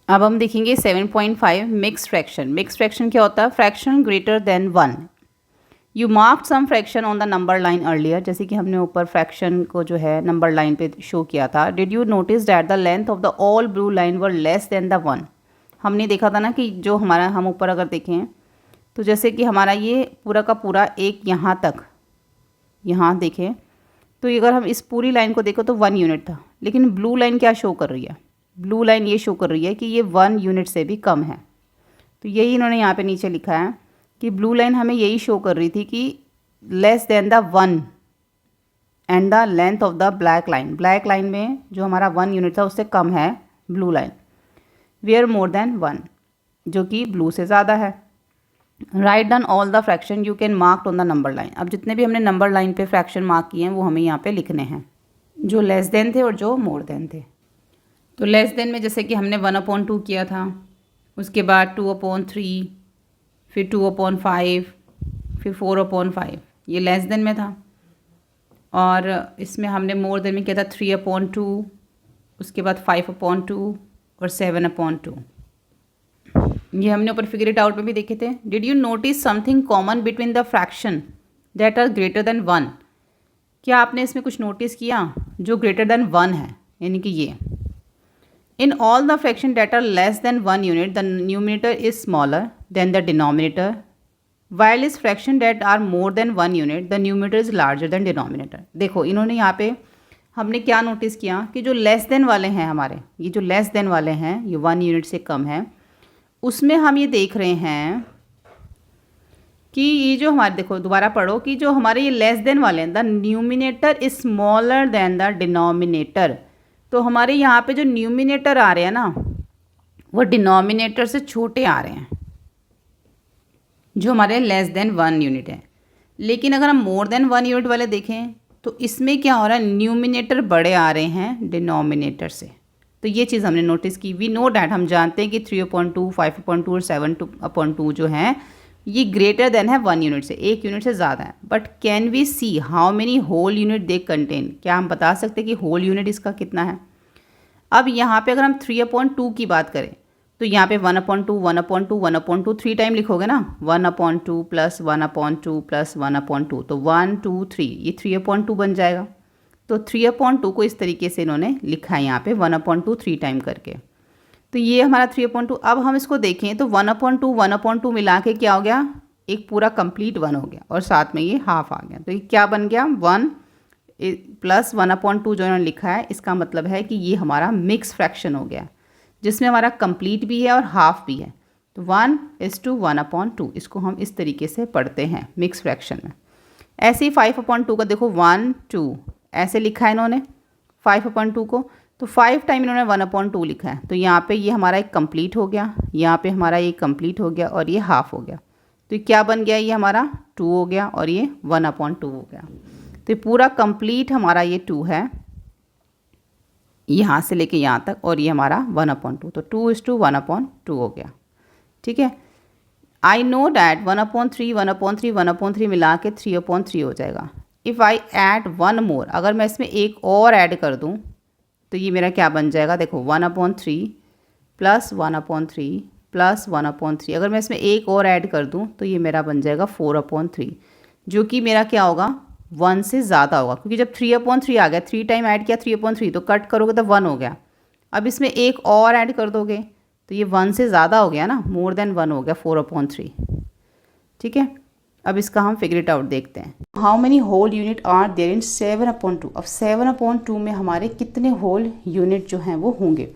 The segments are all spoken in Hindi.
अब हम देखेंगे 7.5 मिक्स फ्रैक्शन। मिक्स फ्रैक्शन क्या होता है? Fraction greater than 1। You mark some fraction on the number line earlier, जैसे कि हमने ऊपर फ्रैक्शन को जो है नंबर लाइन पे शो किया था। Did you notice that the length of the all blue line were less than the 1। हमने देखा था ना कि जो हमारा, हम ऊपर अगर देखें तो जैसे कि हमारा ये पूरा का पूरा एक यहाँ तक, यहाँ देखें तो अगर हम इस पूरी लाइन को देखें तो 1 यूनिट था, लेकिन ब्लू लाइन क्या शो कर रही है? ब्लू लाइन ये शो कर रही है कि ये 1 यूनिट से भी कम है। तो यही इन्होंने यहाँ पे नीचे लिखा है कि ब्लू लाइन हमें यही शो कर रही थी कि less than the 1 and the length of the black line. Black line में जो हमारा 1 यूनिट था उससे कम है blue line. Where more than 1, जो कि ब्लू से ज़्यादा है। Write down all the fraction you can mark on the number line. अब जितने भी हमने नंबर लाइन पे फ्रैक्शन मार्क किए हैं वो हमें यहाँ पे लिखने हैं, जो लेस देन थे और जो मोर देन थे। तो लेस देन में जैसे कि हमने 1/2 किया था, उसके बाद 2/3, फिर 2/5, फिर 4/5, ये लेस देन में था। और इसमें हमने मोर देन में किया था 3/2, उसके बाद 5/2 और 7/2। ये हमने ऊपर फिगर इट आउट में भी देखे थे। Did you notice something common between the fraction that are greater than 1। क्या आपने इसमें कुछ नोटिस किया जो ग्रेटर देन 1 है, यानी कि ये in all the fraction that are less than 1 unit the numerator is smaller than the denominator, while is fraction that are more than 1 unit the numerator is larger than denominator. देखो इन्होंने यहाँ पे हमने क्या नोटिस किया कि जो लेस देन वाले हैं हमारे, ये जो लेस देन वाले हैं, ये 1 यूनिट से कम है, उसमें हम ये देख रहे हैं कि ये जो हमारे, देखो दोबारा पढ़ो, कि जो हमारे ये लेस देन वाले हैं the numerator is smaller than the denominator. तो हमारे यहाँ पे जो न्यूमिनेटर आ रहे हैं ना वो डिनोमिनेटर से छोटे आ रहे हैं, जो हमारे लेस देन 1 यूनिट है। लेकिन अगर हम मोर देन 1 यूनिट वाले देखें तो इसमें क्या हो रहा है, न्यूमिनेटर बड़े आ रहे हैं डिनोमिनेटर से। तो ये चीज़ हमने नोटिस की। वी नो डैट, हम जानते हैं कि 3/2, 5/2 और 7/2 जो हैं ये ग्रेटर देन है 1 यूनिट से, 1 यूनिट से ज़्यादा है। But can we see how many whole unit they contain. क्या हम बता सकते हैं कि होल यूनिट इसका कितना है? अब यहाँ पे अगर हम 3/2 की बात करें तो यहाँ पे 1/2, 1/2, 1/2 3 टाइम लिखोगे ना, 1/2 प्लस 1/2 प्लस 1/2, तो 1 2 3, ये 3/2 बन जाएगा। तो 3/2 को इस तरीके से इन्होंने लिखा है यहाँ पे 1/2 3 टाइम करके। तो ये हमारा 3/2। अब हम इसको देखें तो 1/2 1/2 मिला के क्या हो गया, एक पूरा कंप्लीट 1 हो गया और साथ में ये हाफ आ गया। तो ये क्या बन गया, 1 प्लस 1/2 जो इन्होंने लिखा है, इसका मतलब है कि ये हमारा मिक्स फ्रैक्शन हो गया जिसमें हमारा कंप्लीट भी है और हाफ भी है। तो 1:1/2 इसको हम इस तरीके से पढ़ते हैं मिक्स फ्रैक्शन में। ऐसे ही 5/2 का देखो 1 2 ऐसे लिखा है इन्होंने 5/2 को, तो 5 टाइम इन्होंने 1/2 लिखा है। तो यहाँ पे ये हमारा एक कंप्लीट हो गया, यहाँ पे हमारा ये कंप्लीट हो गया और ये हाफ हो गया। तो ये क्या बन गया, ये हमारा 2 हो गया और ये 1/2 हो गया। तो ये पूरा कंप्लीट हमारा ये 2 है, यहाँ से लेके यहाँ तक, और ये हमारा 1/2। तो 2:1/2 हो गया। ठीक है, आई नो डैट 1/3 1/3 1/3 मिला के 3/3 हो जाएगा। इफ़ आई ऐड 1 मोर, अगर मैं इसमें एक और ऐड कर दूँ तो ये मेरा क्या बन जाएगा, देखो 1/3 प्लस 1/3 प्लस 1/3। अगर मैं इसमें एक और ऐड कर दूँ तो ये मेरा बन जाएगा 4/3, जो कि मेरा क्या होगा, 1 से ज़्यादा होगा। क्योंकि जब 3/3 आ गया, 3 टाइम ऐड किया 3/3, तो कट करोगे तो 1 हो गया। अब इसमें एक और ऐड कर दोगे तो ये 1 से ज़्यादा हो गया ना, मोर देन 1 हो गया 4/3। ठीक है, अब इसका हम फिगर इट आउट देखते हैं। How many whole unit are there in 7/2। अब 7/2 में हमारे कितने होल यूनिट जो हैं वो होंगे।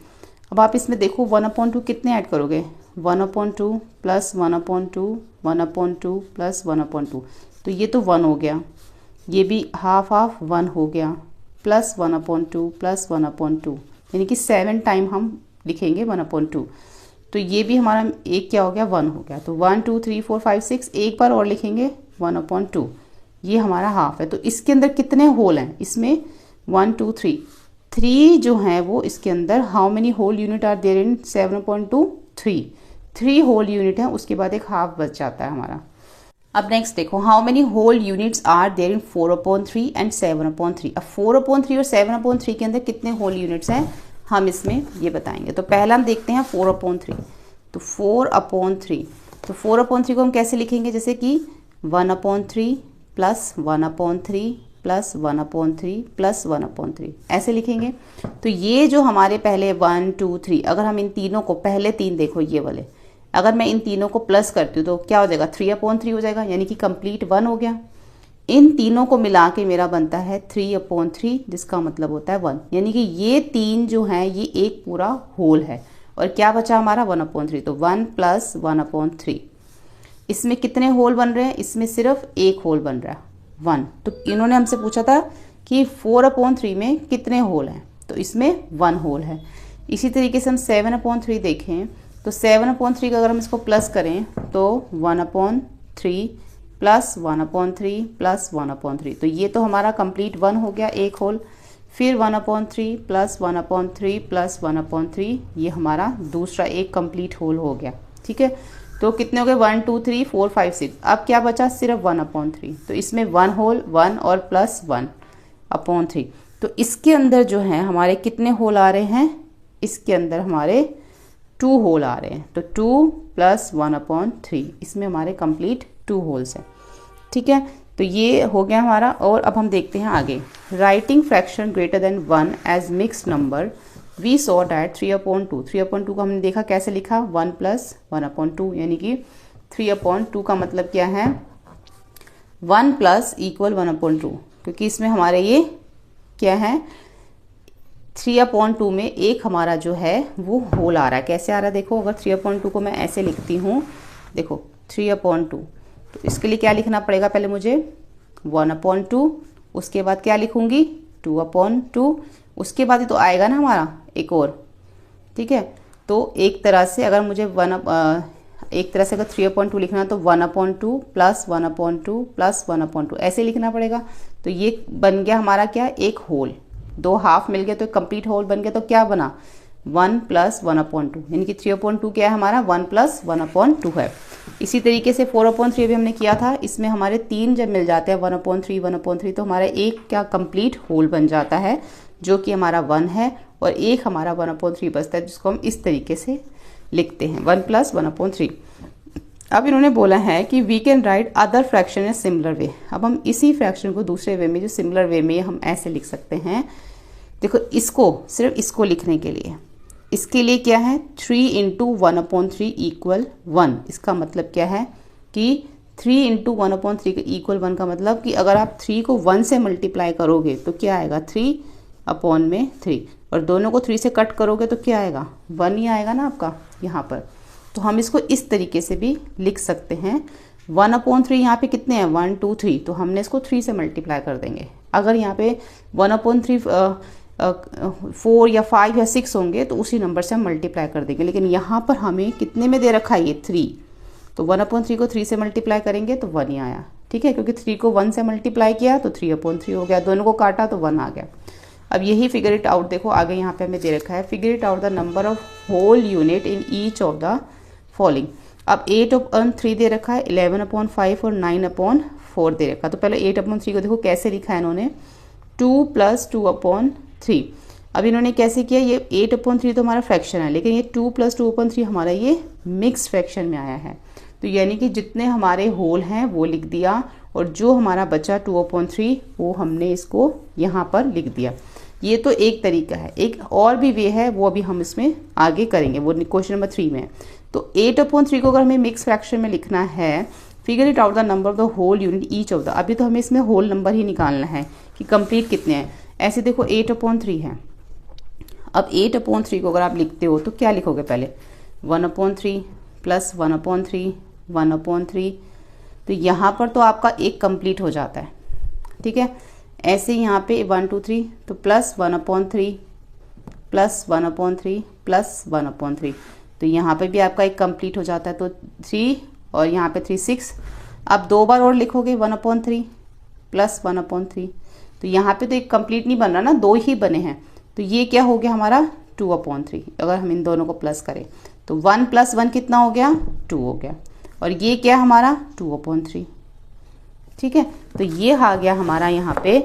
अब आप इसमें देखो 1/2 कितने ऐड करोगे, 1/2 प्लस 1/2 1/2 प्लस 1/2, तो ये तो 1 हो गया। ये भी हाफ हाफ 1 हो गया, प्लस 1/2 प्लस 1/2, यानी कि 7 टाइम हम लिखेंगे 1/2। तो ये भी हमारा एक क्या हो गया, 1 हो गया। तो 1 2 3 4 5 6 एक बार और लिखेंगे 1/2, ये हमारा हाफ है। तो इसके अंदर कितने होल हैं, इसमें 1 2 3 जो हैं वो इसके अंदर। How many whole unit are there in 7/2, 3 whole unit हैं, उसके बाद एक हाफ बच जाता है हमारा। अब नेक्स्ट देखो, how many whole units are there in 4/3 and 7/3। अब 4/3 और 7/3 के अंदर कितने होल यूनिट्स हैं हम इसमें ये बताएंगे। तो पहला हम देखते हैं 4/3। तो 4/3, तो 4/3 को हम कैसे लिखेंगे, जैसे कि 1/3 प्लस 1/3 प्लस 1/3 प्लस 1/3 ऐसे लिखेंगे। तो ये जो हमारे पहले 1 2 3, अगर हम इन तीनों को, पहले तीन देखो ये वाले, अगर मैं इन तीनों को प्लस करती हूँ तो क्या हो जाएगा, 3/3 हो जाएगा, यानी कि कंप्लीट 1 हो गया। इन तीनों को मिला के मेरा बनता है 3/3, जिसका मतलब होता है 1, यानी कि ये तीन जो हैं ये एक पूरा होल है। और क्या बचा हमारा 1/3, तो 1 प्लस 1/3। इसमें कितने होल बन रहे हैं, इसमें सिर्फ एक होल बन रहा है 1। तो इन्होंने हमसे पूछा था कि 4/3 में कितने होल हैं, तो इसमें 1 होल है। इसी तरीके से हम 7/3 देखें तो 7/3 का अगर हम इसको प्लस करें तो 1/3 प्लस 1/3 प्लस 1/3, तो ये तो हमारा कंप्लीट 1 हो गया, एक होल। फिर 1/3 प्लस 1/3 प्लस 1/3, ये हमारा दूसरा एक कंप्लीट होल हो गया। ठीक है, तो कितने हो गए, 1 2 3 4 5 6। अब क्या बचा, सिर्फ 1/3, तो इसमें 1 होल, 1 और प्लस 1/3। तो इसके अंदर जो है हमारे कितने होल आ रहे हैं, इसके अंदर हमारे 2 होल आ रहे हैं। तो 2 प्लस 1/3, इसमें हमारे कंप्लीट 2 होल्स हैं। ठीक है, तो ये हो गया हमारा। और अब हम देखते हैं आगे, writing fraction greater than 1 as mixed number, we saw that 3/2। 3/2 को हमने देखा कैसे लिखा, 1 प्लस 1/2, यानी कि 3/2 का मतलब क्या है, 1 प्लस इक्वल 1/2, क्योंकि इसमें हमारे ये क्या है, 3/2 में एक हमारा जो है वो होल आ रहा है। कैसे आ रहा है देखो, अगर 3/2 को मैं ऐसे लिखती हूँ, देखो 3/2, तो इसके लिए क्या लिखना पड़ेगा, पहले मुझे 1/2, उसके बाद क्या लिखूंगी 2/2, उसके बाद ही तो आएगा ना हमारा एक और। ठीक है, तो एक तरह से अगर मुझे एक तरह से अगर 3/2 लिखना तो 1/2 प्लस 1/2 प्लस 1/2 ऐसे लिखना पड़ेगा। तो ये बन गया हमारा क्या, एक होल, 2 हाफ मिल गए तो कंप्लीट होल बन गया। तो क्या बना, 1 प्लस 1/2, यानी कि 3/2 क्या है हमारा, 1 प्लस 1/2 है। इसी तरीके से 4/3 भी हमने किया था, इसमें हमारे 3 जब मिल जाते हैं 1/3 1/3, तो हमारा एक क्या कंप्लीट होल बन जाता है, जो कि हमारा 1 है, और एक हमारा 1/3 बचता है, जिसको हम इस तरीके से लिखते हैं 1 प्लस 1/3। अब इन्होंने बोला है कि we can write other fraction in similar way. अब हम इसी फ्रैक्शन को दूसरे वे में, जो सिमिलर वे में, हम ऐसे लिख सकते हैं। देखो इसको, सिर्फ इसको लिखने के लिए, इसके लिए क्या है, 3 इंटू 1/3 इक्वल 1। इसका मतलब क्या है कि 3 इंटू 1/3 का इक्वल 1 का मतलब कि अगर आप 3 को 1 से मल्टीप्लाई करोगे तो क्या आएगा, 3/3, और दोनों को 3 से कट करोगे तो क्या आएगा, 1 ही आएगा ना आपका यहाँ पर। तो हम इसको इस तरीके से भी लिख सकते हैं। 1/3 यहाँ पे कितने हैं, 1 2 3, तो हमने इसको 3 से मल्टीप्लाई कर देंगे। अगर यहाँ पे 1/3 4 या 5 या 6 होंगे तो उसी नंबर से हम मल्टीप्लाई कर देंगे, लेकिन यहाँ पर हमें कितने में दे रखा है, ये 3, तो 1/3 को 3 से मल्टीप्लाई करेंगे तो 1 ही आया। ठीक है, क्योंकि 3 को 1 से मल्टीप्लाई किया तो 3/3 हो गया, दोनों को काटा तो 1 आ गया। अब यही फिगर इट आउट, देखो आगे यहाँ पे हमें दे रखा है, figure it out the number of whole unit in each of the following. अब 8/3 दे रखा है, 11/5 और 9/4 दे रखा है। तो पहले 8/3 को देखो कैसे लिखा है इन्होंने, 2 प्लस 2/3। अब इन्होंने कैसे किया, ये 8/3 तो हमारा फ्रैक्शन है, लेकिन ये 2 प्लस 2/3 हमारा ये मिक्स फ्रैक्शन में आया है। तो यानी कि जितने हमारे होल हैं वो लिख दिया, और जो हमारा बचा 2/3 वो हमने इसको यहाँ पर लिख दिया। ये तो एक तरीका है, एक और भी वे है, वो अभी हम इसमें आगे करेंगे, वो क्वेश्चन नंबर 3 में। तो 8/3 को अगर हमें मिक्स फ्रैक्शन में लिखना है, figure it out the number of the whole unit each of the, अभी तो हमें इसमें होल नंबर ही निकालना है कि कंप्लीट कितने हैं। ऐसे देखो 8/3 है, अब 8/3 को अगर आप लिखते हो तो क्या लिखोगे, पहले 1/3 प्लस 1/3 1/3, तो यहाँ पर तो आपका एक कंप्लीट हो जाता है। ठीक है, ऐसे यहाँ पे 1 2 3, तो प्लस 1/3 प्लस 1/3 प्लस 1/3, तो यहाँ पे भी आपका एक कंप्लीट हो जाता है। तो 3 और यहाँ पे 3 6, अब 2 बार और लिखोगे 1/3 प्लस 1/3, तो यहाँ पे तो एक कंप्लीट नहीं बन रहा ना, 2 ही बने हैं, तो ये क्या हो गया हमारा 2/3। अगर हम इन दोनों को प्लस करें तो 1 प्लस 1 कितना हो गया, 2 हो गया, और ये क्या हमारा 2/3। ठीक है, तो ये आ गया हमारा यहाँ पे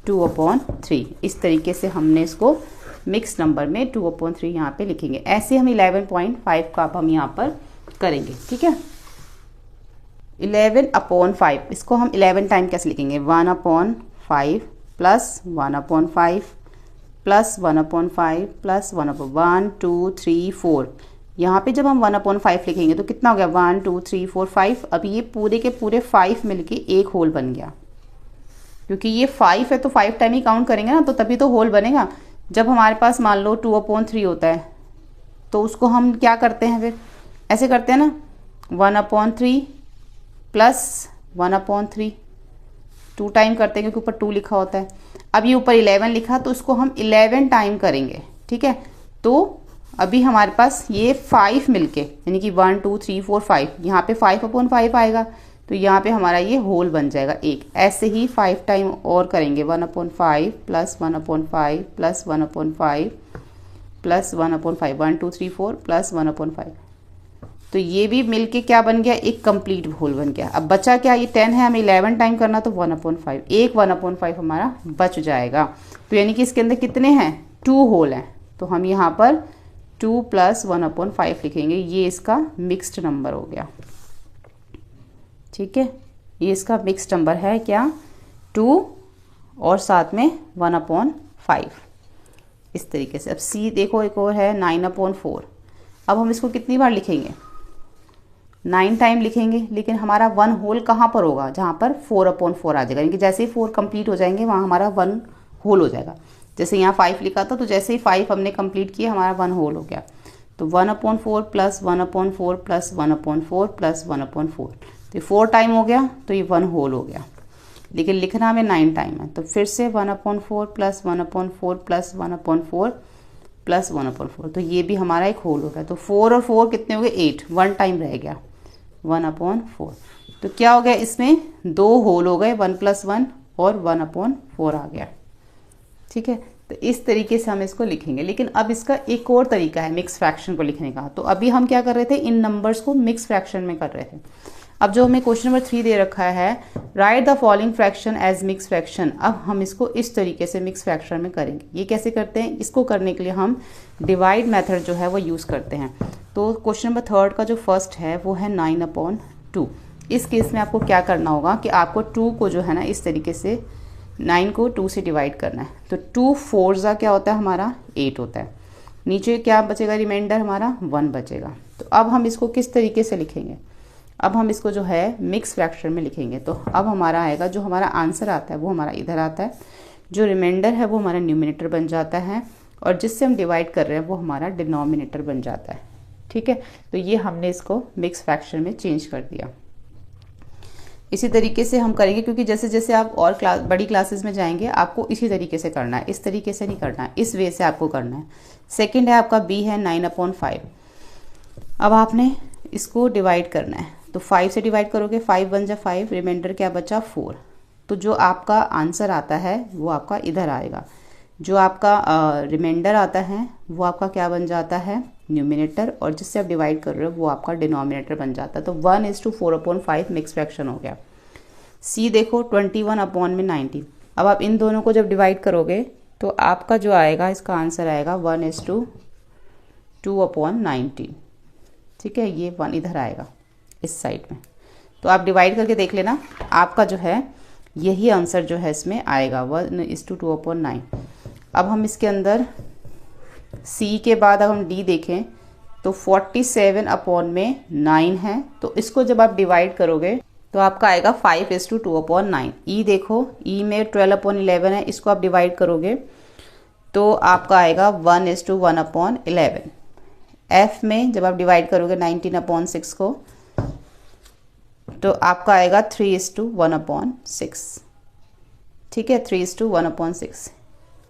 2/3। इस तरीके से हमने इसको मिक्स नंबर में 2/3 यहाँ पे लिखेंगे। ऐसे हम 11.5 का अब हम यहाँ पर करेंगे, ठीक है। 11/5 इसको हम 11 टाइम कैसे लिखेंगे, 1/5 प्लस 1/5 प्लस 1/5 प्लस 1 2 3 4। यहाँ पे जब हम 1/5 लिखेंगे तो कितना हो गया, 1 2 3 4 5। अब ये पूरे के पूरे 5 मिलके एक होल बन गया, क्योंकि ये 5 है तो 5 टाइम ही काउंट करेंगे ना, तो तभी तो होल बनेगा। जब हमारे पास मान लो 2/3 होता है तो उसको हम क्या करते हैं, फिर ऐसे करते हैं ना, 1/3 प्लस 1/3, 2 टाइम करते हैं क्योंकि ऊपर 2 लिखा होता है। अब ये ऊपर 11 लिखा तो उसको हम 11 टाइम करेंगे, ठीक है। तो अभी हमारे पास ये 5 मिलके यानी कि 1 2 3 4 5, यहाँ पे 5/5 आएगा तो यहाँ पे हमारा ये होल बन जाएगा एक। ऐसे ही 5 टाइम और करेंगे, 1/5 प्लस 1/5 प्लस 1/5 प्लस 1/5, 1 2 3 4 प्लस 1/5। तो ये भी मिलके क्या बन गया, एक कंप्लीट होल बन गया। अब बचा क्या, ये 10 है, हमें 11 टाइम करना तो 1/5, एक 1/5 हमारा बच जाएगा। तो यानी कि इसके अंदर कितने हैं, 2 होल हैं। तो हम यहाँ पर 2 प्लस 1/5 लिखेंगे, ये इसका मिक्स्ड नंबर हो गया, ठीक है। ये इसका मिक्स्ड नंबर है क्या, 2 और साथ में 1/5, इस तरीके से। अब सी देखो, एक और है 9/4। अब हम इसको कितनी बार लिखेंगे, 9 टाइम लिखेंगे, लेकिन हमारा 1 होल कहाँ पर होगा, जहाँ पर 4/4 आ जाएगा। यानी कि जैसे ही 4 कंप्लीट हो जाएंगे वहाँ हमारा 1 होल हो जाएगा। जैसे यहाँ 5 लिखा था तो जैसे ही 5 हमने कंप्लीट किया हमारा 1 होल हो गया। तो 1/4 प्लस 1/4 प्लस 1/4 प्लस 1/4, तो 4 टाइम हो गया तो ये 1 होल हो गया। लेकिन लिखना हमें 9 टाइम है, तो फिर से 1/4 प्लस 1/4 प्लस 1/4 प्लस 1/4, तो ये भी हमारा एक होल हो गया। तो 4 और 4 कितने हो गए, 8, 1 टाइम रह गया, 1/4। तो क्या हो गया, इसमें 2 होल हो गए, 1 + 1 और 1/4 आ गया, ठीक है। तो इस तरीके से हम इसको लिखेंगे। लेकिन अब इसका एक और तरीका है मिक्स फ्रैक्शन को लिखने का। तो अभी हम क्या कर रहे थे, इन नंबर्स को मिक्स फ्रैक्शन में कर रहे थे। अब जो हमें क्वेश्चन नंबर 3 दे रखा है, write the following fraction as mix fraction. अब हम इसको इस तरीके से मिक्स फ्रैक्शन में करेंगे। ये कैसे करते हैं, इसको करने के लिए हम डिवाइड मेथड जो है वो यूज़ करते हैं। तो क्वेश्चन नंबर 3 का जो फर्स्ट है वो है 9/2। इस केस में आपको क्या करना होगा कि आपको 2 को जो है ना इस तरीके से 9 को 2 से डिवाइड करना है। तो 2 4 क्या होता है हमारा, 8 होता है। नीचे क्या बचेगा, रिमाइंडर हमारा 1 बचेगा। तो अब हम इसको किस तरीके से लिखेंगे, अब हम इसको जो है मिक्स फ्रैक्शन में लिखेंगे। तो अब हमारा आएगा, जो हमारा आंसर आता है वो हमारा इधर आता है, जो रिमाइंडर है वो हमारा न्यूमिनेटर बन जाता है, और जिससे हम डिवाइड कर रहे हैं वो हमारा डिनोमिनेटर बन जाता है, ठीक है। तो ये हमने इसको मिक्स फ्रैक्शन में चेंज कर दिया। इसी तरीके से हम करेंगे, क्योंकि जैसे जैसे आप और बड़ी क्लासेस में जाएंगे आपको इसी तरीके से करना है, इस तरीके से नहीं करना है, इस वे से आपको करना है। सेकंड है आपका बी है 9/5। अब आपने इसको डिवाइड करना है, तो 5 से डिवाइड करोगे, 5 × 5, रिमाइंडर क्या बचा 4। तो जो आपका आंसर आता है वो आपका इधर आएगा, जो आपका रिमाइंडर आता है वो आपका क्या बन जाता है, न्यूमिनेटर, और जिससे आप डिवाइड कर रहे हो वो आपका डिनोमिनेटर बन जाता है। तो 1:4/5 मिक्स फ्रैक्शन हो गया। सी देखो 21/19। अब आप इन दोनों को जब डिवाइड करोगे तो आपका जो आएगा, इसका आंसर आएगा 1:2/19, ठीक है। ये 1 इधर आएगा इस साइड में। तो आप डिवाइड करके देख लेना, आपका जो है यही आंसर जो है इसमें आएगा 1:2/9। अब हम इसके अंदर सी के बाद अब हम डी देखें तो 47/9 है। तो इसको जब आप डिवाइड करोगे तो आपका आएगा 5:2/9। ई देखो, ई में 12/11 है, इसको आप डिवाइड करोगे तो आपका आएगा 1:1/11। एफ में जब आप डिवाइड करोगे 19/6 को तो आपका आएगा 3:1/6, ठीक है, 3:1/6।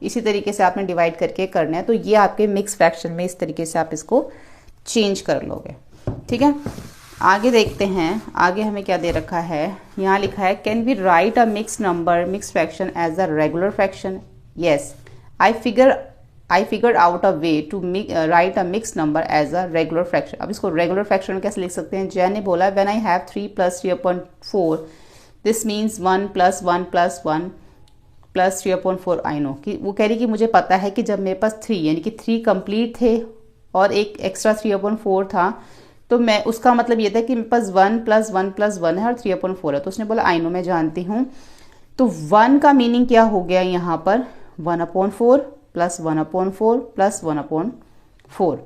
इसी तरीके से आपने डिवाइड करके करना है। तो ये आपके मिक्स फ्रैक्शन में इस तरीके से आप इसको चेंज कर लोगे, ठीक है। आगे देखते हैं, आगे हमें क्या दे रखा है, यहाँ लिखा है can we write a mix number mix fraction as a regular fraction. Yes, I figure out a way to write a mix number as a regular fraction. अब इसको रेगुलर फ्रैक्शन में कैसे लिख सकते हैं, जय ने बोला when I have 3 + 3/4 this means 1 + 1 + 1 plus 3/4 I know कि वो कह रही कि मुझे पता है कि जब मेरे पास 3 यानी कि 3 कंप्लीट थे और एक एक्स्ट्रा 3/4 था, तो मैं उसका मतलब ये था कि मेरे पास 1 + 1 + 1 है और 3/4 है। तो उसने बोला आई नो मैं जानती हूँ। तो 1 का मीनिंग क्या हो गया यहाँ पर 1/4 + 1/4 + 1/4,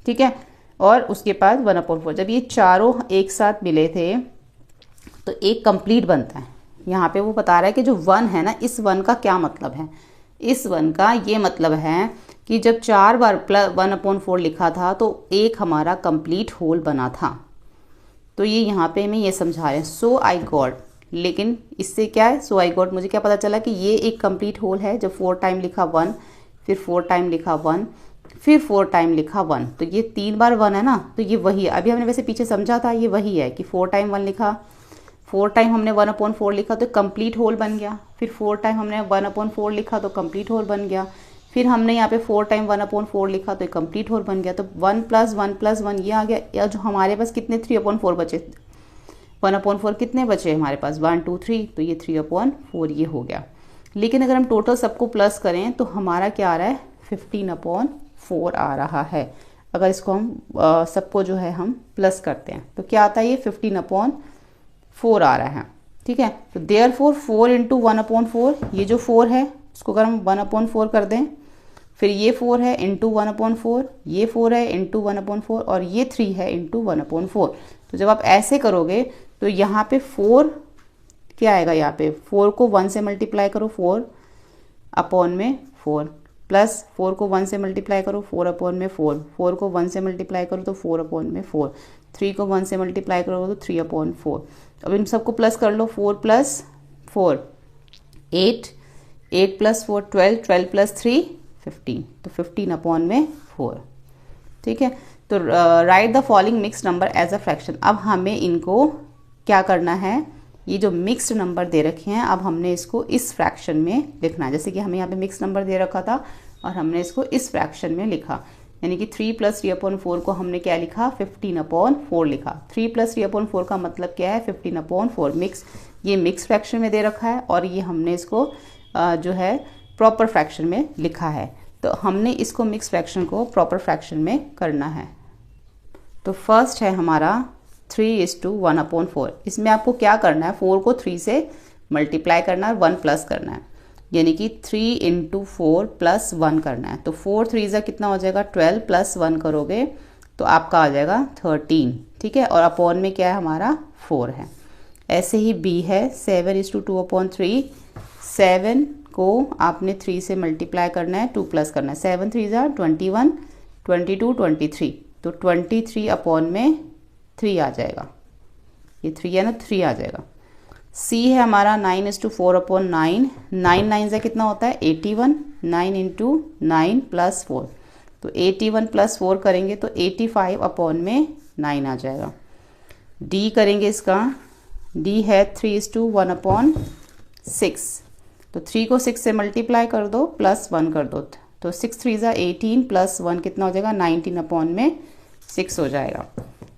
ठीक है। और उसके बाद 1/4 जब ये चारों एक साथ मिले थे तो एक कंप्लीट बनता है। यहाँ पे वो बता रहा है कि जो 1 है ना, इस 1 का क्या मतलब है। इस 1 का ये मतलब है कि जब 4 बार 1/4 लिखा था तो एक हमारा कंप्लीट होल बना था। तो ये यहाँ पे हमें ये समझा रहे हैं सो आई गॉट। लेकिन इससे क्या है, सो आई गॉट मुझे क्या पता चला कि ये एक कंप्लीट होल है जब 4 टाइम लिखा 1, फिर 4 टाइम लिखा 1, फिर 4 टाइम लिखा 1। तो ये 3 बार 1 है ना, तो ये वही है। अभी हमने वैसे पीछे समझा था, ये वही है कि 4 टाइम 1 लिखा, 4 टाइम हमने 1/4 लिखा तो कंप्लीट होल बन गया, फिर 4 टाइम हमने 1/4 लिखा तो कंप्लीट होल बन गया, फिर हमने यहाँ पे 4 टाइम 1/4 लिखा तो कंप्लीट होल बन गया। तो 1 + 1 + 1 ये आ गया। या जो हमारे पास कितने 3/4 बचे, 1/4 कितने बचे हमारे पास 1 2 3, तो ये 3/4 ये हो गया। लेकिन अगर हम टोटल सबको प्लस करें तो हमारा क्या आ रहा है 15/4 आ रहा है। अगर इसको हम सबको जो है हम प्लस करते हैं तो क्या आता है, ये 15/4 आ रहा है, ठीक है। तो देयरफॉर 4 × 1/4, ये जो 4 है इसको अगर हम 1/4 कर दें, फिर ये 4 है इंटू 1/4, ये 4 है इंटू 1/4 और ये 3 है इंटू 1/4। तो जब आप ऐसे करोगे तो यहाँ पे 4 क्या आएगा, यहाँ पे 4 को 1 से मल्टीप्लाई करो 4/4 प्लस 4 को 1 से मल्टीप्लाई करो 4/4, 4 को 1 से मल्टीप्लाई करो तो 4/4, 3 को 1 से मल्टीप्लाई करो तो 3/4। अब इन सबको प्लस कर लो, 4 + 4 8, 8 + 4 12, 12 + 3 15, तो 15/4, ठीक है। तो write the following mixed number as a fraction. अब हमें इनको क्या करना है, ये जो मिक्स्ड नंबर दे रखे हैं अब हमने इसको इस फ्रैक्शन में लिखना है। जैसे कि हमें यहाँ पे मिक्स्ड नंबर दे रखा था और हमने इसको इस फ्रैक्शन में लिखा, यानी कि 3 + 3/4 को हमने क्या लिखा 15/4 लिखा। 3 + 3/4 का मतलब क्या है 15/4 ये मिक्स फ्रैक्शन में दे रखा है और ये हमने इसको जो है प्रॉपर फ्रैक्शन में लिखा है। तो हमने इसको मिक्स फ्रैक्शन को प्रॉपर फ्रैक्शन में करना है। तो फर्स्ट है हमारा 3:1/4। इसमें आपको क्या करना है, 4 को 3 से मल्टीप्लाई करना है, 1 प्लस करना है, यानी कि 3 × 4 + 1 करना है। तो 4 3 कितना हो जाएगा 12 + 1 करोगे तो आपका आ जाएगा 13, ठीक है। और अपॉन में क्या है हमारा 4 है। ऐसे ही बी है 7:2/3। 7 को आपने 3 से मल्टीप्लाई करना है, 2 प्लस करना है, 7 3 21, 22 23, तो 23/3 आ जाएगा। ये 3 है ना, 3 आ जाएगा। सी है हमारा 9:4/9। 9 9 कितना होता है 81, 9 × 9 + 4, तो 81 + 4 करेंगे तो 85/9 आ जाएगा। डी करेंगे इसका, डी है 3:1/6। तो 3 को 6 से मल्टीप्लाई कर दो प्लस 1 कर दो, तो 6 3 18 + 1 कितना हो जाएगा 19/6 हो जाएगा।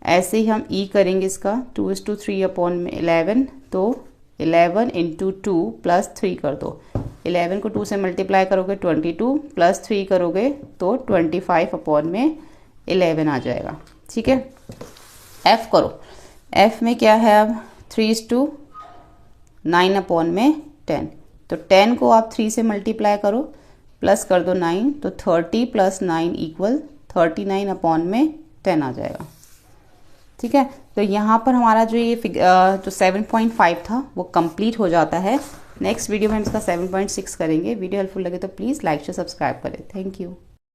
ऐसे ही हम ई करेंगे इसका 2:3/11, तो 11 × 2 + 3 कर दो। 11 को 2 से मल्टीप्लाई करोगे 22 + 3 करोगे तो 25/11 आ जाएगा, ठीक है। एफ करो, एफ में क्या है अब 3:9/10, तो 10 को आप 3 से मल्टीप्लाई करो प्लस कर दो 9, तो 30 + 9 = 39/10 आ जाएगा, ठीक है। तो यहाँ पर हमारा जो ये जो 7.5 था वो कंप्लीट हो जाता है। नेक्स्ट वीडियो में हम इसका 7.6 करेंगे। वीडियो हेल्पफुल लगे तो प्लीज़ लाइक शेयर सब्सक्राइब करें। Thank you.